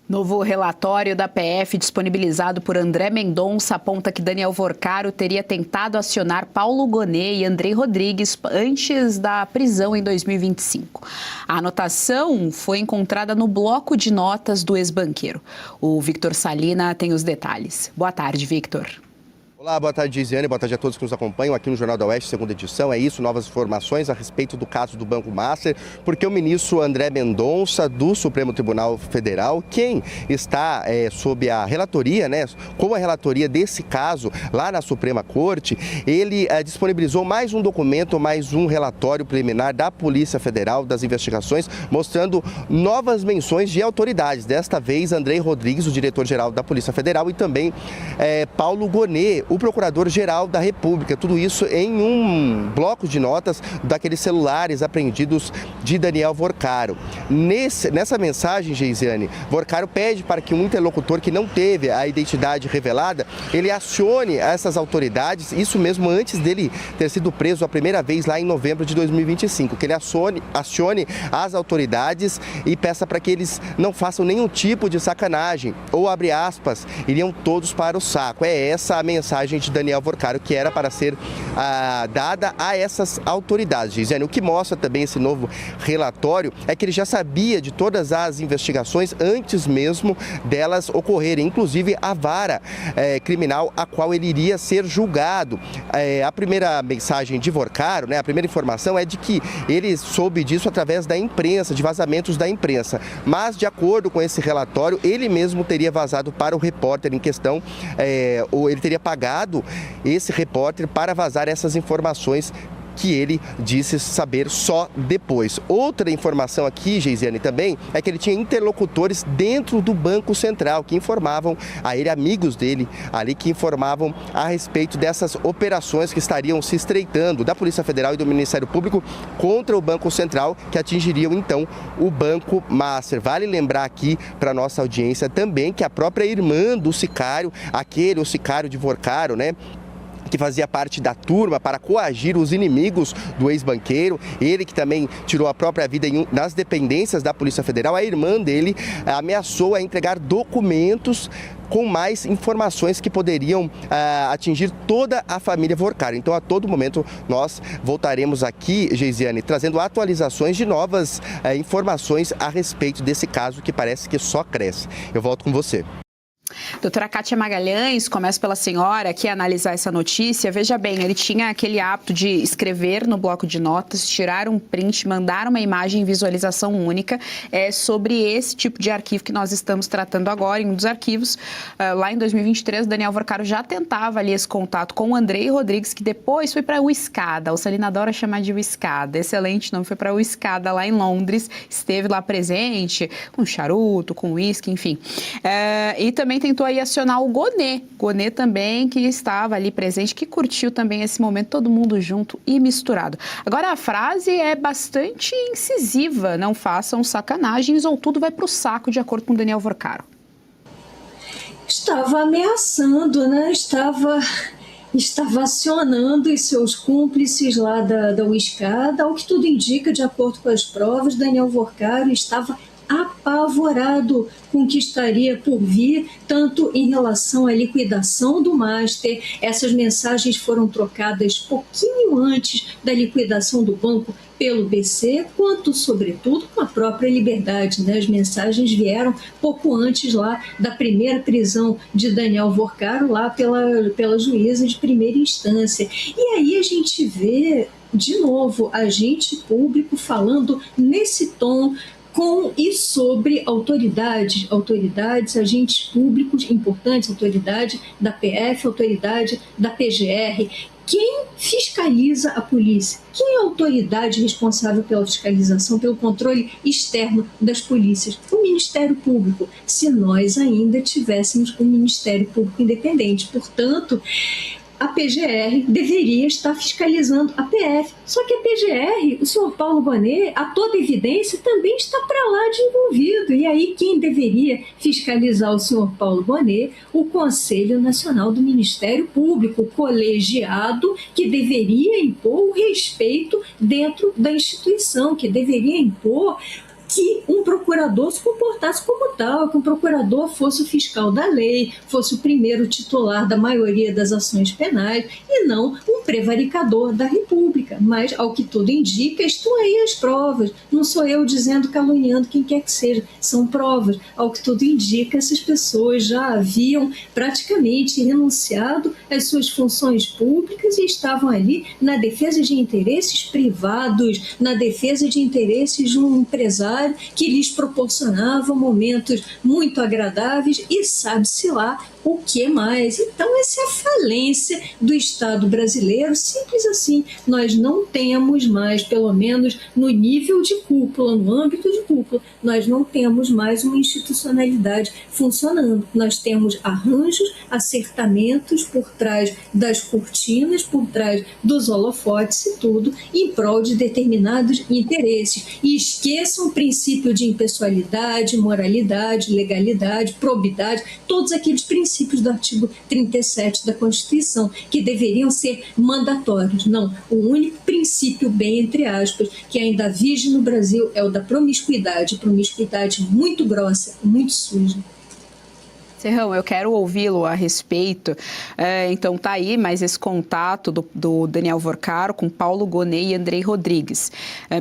Novo relatório da PF disponibilizado por André Mendonça aponta que Daniel Vorcaro teria tentado acionar Paulo Gonet e Andrei Rodrigues antes da prisão em 2025. A anotação foi encontrada no bloco de notas do ex-banqueiro. O Victor Salina tem os detalhes. Boa tarde, Victor. Olá, boa tarde, Gisiane. Boa tarde a todos que nos acompanham aqui no Jornal da Oeste, segunda edição. É isso, novas informações a respeito do caso do Banco Master, porque o ministro André Mendonça, do Supremo Tribunal Federal, quem está sob a relatoria, com a relatoria desse caso lá na Suprema Corte, ele disponibilizou mais um documento, mais um relatório preliminar da Polícia Federal, das investigações, mostrando novas menções de autoridades. Desta vez, Andrei Rodrigues, o diretor-geral da Polícia Federal, e também Paulo Gonet, o Procurador-Geral da República. Tudo isso em um bloco de notas daqueles celulares apreendidos de Daniel Vorcaro. Nessa mensagem, Geisiane, Vorcaro pede para que um interlocutor que não teve a identidade revelada, ele acione essas autoridades, isso mesmo antes dele ter sido preso a primeira vez lá em novembro de 2025, que ele acione as autoridades e peça para que eles não façam nenhum tipo de sacanagem, ou abre aspas, iriam todos para o saco. É essa a mensagem de Daniel Vorcaro que era para ser dada a essas autoridades, Gisele. O que mostra também esse novo relatório é que ele já sabia de todas as investigações antes mesmo delas ocorrerem, inclusive a vara criminal a qual ele iria ser julgado. A primeira mensagem de Vorcaro, a primeira informação é de que ele soube disso através da imprensa, de vazamentos da imprensa, mas de acordo com esse relatório, ele mesmo teria vazado para o repórter em questão, ou ele teria pagado esse repórter para vazar essas informações que ele disse saber só depois. Outra informação aqui, Geisiane, também, é que ele tinha interlocutores dentro do Banco Central que informavam a ele, amigos dele ali, que informavam a respeito dessas operações que estariam se estreitando da Polícia Federal e do Ministério Público contra o Banco Central, que atingiriam então o Banco Master. Vale lembrar aqui para nossa audiência também que a própria irmã do sicário, o sicário de Vorcaro, que fazia parte da turma para coagir os inimigos do ex-banqueiro, ele que também tirou a própria vida nas dependências da Polícia Federal, a irmã dele ameaçou a entregar documentos com mais informações que poderiam atingir toda a família Vorcaro. Então, a todo momento, nós voltaremos aqui, Geisiane, trazendo atualizações de novas informações a respeito desse caso que parece que só cresce. Eu volto com você. Doutora Kátia Magalhães, começo pela senhora aqui a analisar essa notícia. Veja bem, ele tinha aquele hábito de escrever no bloco de notas, tirar um print, mandar uma imagem em visualização única sobre esse tipo de arquivo que nós estamos tratando agora. Em um dos arquivos, lá em 2023, o Daniel Vorcaro já tentava ali esse contato com o Andrei Rodrigues, que depois foi para o Uescada. O Salina adora chamar de Uescada. Excelente nome, foi para o Uescada lá em Londres. Esteve lá presente com charuto, com uísque, enfim. E também tentou aí acionar o Gonet. Gonet também, que estava ali presente, que curtiu também esse momento, todo mundo junto e misturado. Agora, a frase é bastante incisiva, não façam sacanagens ou tudo vai para o saco, de acordo com Daniel Vorcaro. Estava ameaçando, Estava acionando os seus cúmplices lá da Uescada. Ao que tudo indica, de acordo com as provas, Daniel Vorcaro estava apavorado com o que estaria por vir, tanto em relação à liquidação do Master. Essas mensagens foram trocadas pouquinho antes da liquidação do banco pelo BC, quanto, sobretudo, com a própria Liberdade. As mensagens vieram pouco antes lá da primeira prisão de Daniel Vorcaro, lá pela juíza de primeira instância. E aí a gente vê, de novo, agente público falando nesse tom, com e sobre autoridades, agentes públicos importantes, autoridade da PF, autoridade da PGR. Quem fiscaliza a polícia? Quem é a autoridade responsável pela fiscalização, pelo controle externo das polícias? O Ministério Público, se nós ainda tivéssemos um Ministério Público independente. Portanto, a PGR deveria estar fiscalizando a PF. Só que a PGR, o senhor Paulo Gonet, a toda evidência, também está para lá de envolvido. E aí quem deveria fiscalizar o senhor Paulo Gonet? O Conselho Nacional do Ministério Público, colegiado, que deveria impor o respeito dentro da instituição, que deveria impor que um procurador se comportasse como tal, que um procurador fosse o fiscal da lei, fosse o primeiro titular da maioria das ações penais e não um prevaricador da República. Mas, ao que tudo indica, estão aí as provas. Não sou eu dizendo, caluniando quem quer que seja, são provas. Ao que tudo indica, essas pessoas já haviam praticamente renunciado às suas funções públicas e estavam ali na defesa de interesses privados, na defesa de interesses de um empresário que lhes proporcionava momentos muito agradáveis e sabe-se lá o que mais. Então, essa é a falência do Estado brasileiro, simples assim. Nós não temos mais, pelo menos no nível de cúpula, no âmbito de cúpula, nós não temos mais uma institucionalidade funcionando. Nós temos arranjos, acertamentos por trás das cortinas, por trás dos holofotes e tudo, em prol de determinados interesses. E esqueçam o princípio de impessoalidade, moralidade, legalidade, probidade, todos aqueles princípios do artigo 37 da Constituição, que deveriam ser mandatórios. Não, o único princípio, bem entre aspas, que ainda vige no Brasil é o da promiscuidade muito grossa, muito suja. Serrão, eu quero ouvi-lo a respeito. Então, tá aí mais esse contato do Daniel Vorcaro com Paulo Gonet e Andrei Rodrigues.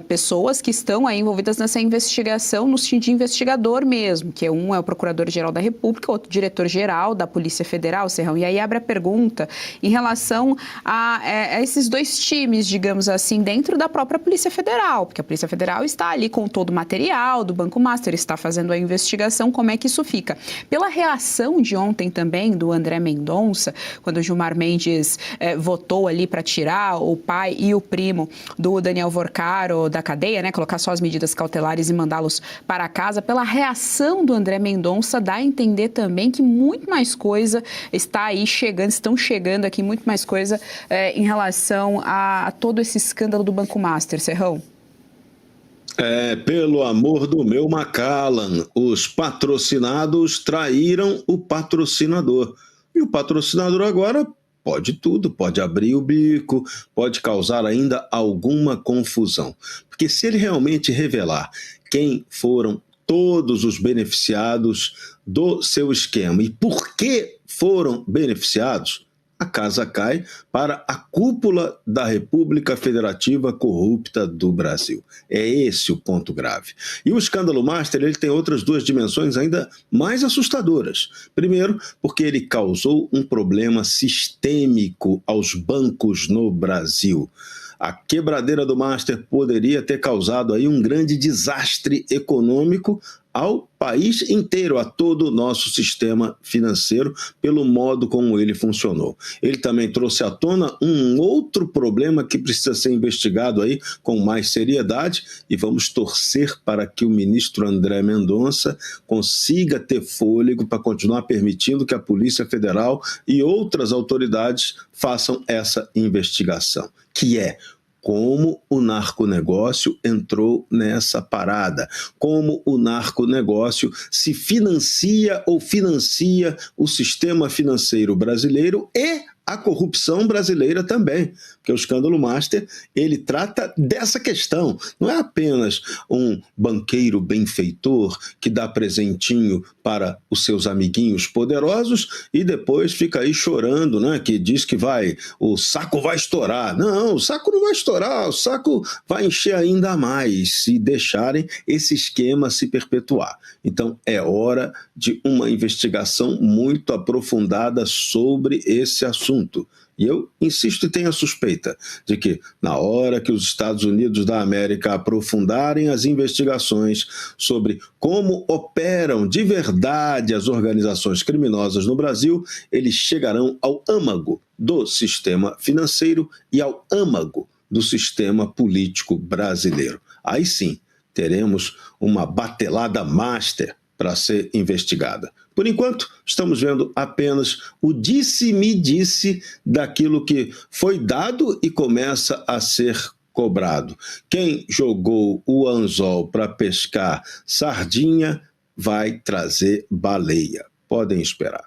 Pessoas que estão aí envolvidas nessa investigação, no sentido de investigador mesmo, que um é o Procurador-Geral da República, outro Diretor-Geral da Polícia Federal, Serrão. E aí abre a pergunta em relação a esses dois times, digamos assim, dentro da própria Polícia Federal, porque a Polícia Federal está ali com todo o material do Banco Master, está fazendo a investigação, como é que isso fica? Pela reação de ontem também do André Mendonça, quando o Gilmar Mendes votou ali para tirar o pai e o primo do Daniel Vorcaro da cadeia, né, colocar só as medidas cautelares e mandá-los para casa, pela reação do André Mendonça, dá a entender também que muito mais coisa está aí chegando, estão chegando aqui muito mais coisa em relação a todo esse escândalo do Banco Master, Serrão. Pelo amor do meu Macallan, os patrocinados traíram o patrocinador. E o patrocinador agora pode tudo, pode abrir o bico, pode causar ainda alguma confusão. Porque se ele realmente revelar quem foram todos os beneficiados do seu esquema e por que foram beneficiados, a casa cai para a cúpula da República Federativa Corrupta do Brasil. É esse o ponto grave. E o escândalo Master, ele tem outras duas dimensões ainda mais assustadoras. Primeiro, porque ele causou um problema sistêmico aos bancos no Brasil. A quebradeira do Master poderia ter causado aí um grande desastre econômico ao país inteiro, a todo o nosso sistema financeiro, pelo modo como ele funcionou. Ele também trouxe à tona um outro problema que precisa ser investigado aí com mais seriedade e vamos torcer para que o ministro André Mendonça consiga ter fôlego para continuar permitindo que a Polícia Federal e outras autoridades façam essa investigação, que é como o narconegócio entrou nessa parada, como o narconegócio se financia ou financia o sistema financeiro brasileiro e a corrupção brasileira também, porque o escândalo Master, ele trata dessa questão. Não é apenas um banqueiro benfeitor que dá presentinho para os seus amiguinhos poderosos e depois fica aí chorando, né? Que diz que o saco vai estourar. Não, o saco não vai estourar, o saco vai encher ainda mais se deixarem esse esquema se perpetuar. Então é hora de uma investigação muito aprofundada sobre esse assunto. E eu insisto e tenho a suspeita de que, na hora que os Estados Unidos da América aprofundarem as investigações sobre como operam de verdade as organizações criminosas no Brasil, eles chegarão ao âmago do sistema financeiro e ao âmago do sistema político brasileiro. Aí sim, teremos uma batelada Master para ser investigada. Por enquanto, estamos vendo apenas o disse-me-disse daquilo que foi dado e começa a ser cobrado. Quem jogou o anzol para pescar sardinha vai trazer baleia. Podem esperar.